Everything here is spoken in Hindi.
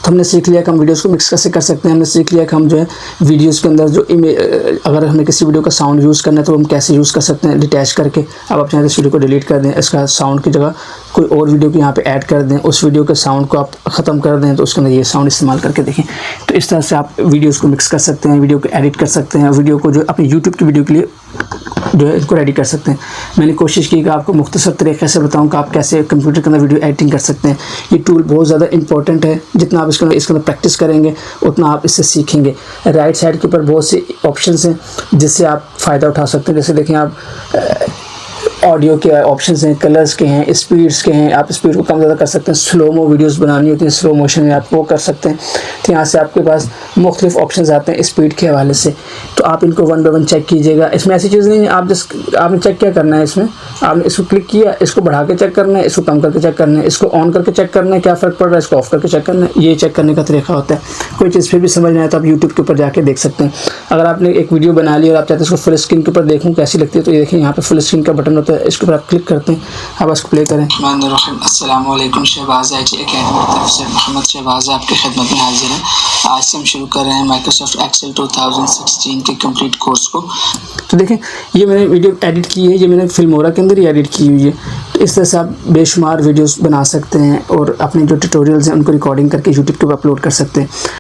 तो हमने सीख लिया कि हम वीडियोज़ को मिक्स कैसे कर सकते हैं। हमने सीख लिया कि हम जो है वीडियोज़ के अंदर जो अगर हमें किसी वीडियो का साउंड यूज़ करना है तो हम कैसे यूज़ कर सकते हैं डिटैच करके। अब आप चाहें तो इस वीडियो को डिलीट कर दें, इसका साउंड की जगह कोई और वीडियो को यहाँ पे ऐड कर दें, उस वीडियो के साउंड को आप ख़त्म कर दें तो उसके अंदर ये साउंड इस्तेमाल करके देखें। तो इस तरह से आप वीडियोज़ को मिक्स कर सकते हैं, वीडियो को एडिट कर सकते हैं, वीडियो को जो अपनी यूट्यूब की वीडियो के लिए जो है इसको रेडी कर सकते हैं। मैंने कोशिश की कि आपको मुख्तसर तरीके से बताऊं कि आप कैसे कंप्यूटर के अंदर वीडियो एडिटिंग कर सकते हैं। ये टूल बहुत ज़्यादा इंपॉर्टेंट है, जितना आप इसके अंदर प्रैक्टिस करेंगे उतना आप इससे सीखेंगे। राइट साइड के ऊपर बहुत से ऑप्शंस हैं जिससे आप फ़ायदा उठा सकते हैं। जैसे देखें आप ऑडियो के ऑप्शंस हैं, कलर्स के हैं, स्पीड्स के हैं, आप स्पीड को कम ज़्यादा कर सकते हैं। स्लो मो वीडियोस बनानी होती हैं, स्लो मोशन में आप वो कर सकते हैं। तो यहाँ से आपके पास मुख्तलिफ ऑप्शंस आते हैं स्पीड के हवाले से, तो आप इनको वन बाय वन चेक कीजिएगा। इसमें ऐसी चीज़ नहीं है, आपने चेक क्या करना है, इसमें आपने इसको क्लिक किया, इसको बढ़ा के चेक करना है, इसको कम करके चेक करना है, इसको ऑन करके चेक करना है क्या फ़र्क पड़ रहा है, इसको ऑफ करके चेक करना है। ये चेक करने का तरीका होता है। कोई चीज़ फिर भी समझ नहीं आए तो आप यूट्यूब के ऊपर जाके देख सकते हैं। अगर आपने एक वीडियो बना ली और आप चाहते हैं इसको फुल स्क्रीन के ऊपर देखूँ कैसी लगती है, तो ये देखिए यहाँ पे फुल स्क्रीन का बटन होता है, इसके ऊपर आप क्लिक करते हैं। अब इसको प्ले करें। अस्सलाम वालेकुम, शहबाज IT अकेडमी की तरफ से मोहम्मद शहबाज आपकी खिदमत में हाजिर है। आज से हम शुरू कर रहे हैं माइक्रोसॉफ्ट एक्सेल 2016 के कंप्लीट कोर्स को। तो देखें ये मैंने वीडियो एडिट की है, ये मैंने फिल्मोरा के अंदर ही एडिट की हुई है। तो इस तरह से आप बेशुमार वीडियोस बना सकते हैं और अपने जो ट्यूटोरियल्स हैं उनको रिकॉर्डिंग करके यूट्यूब के ऊपर अपलोड कर सकते हैं।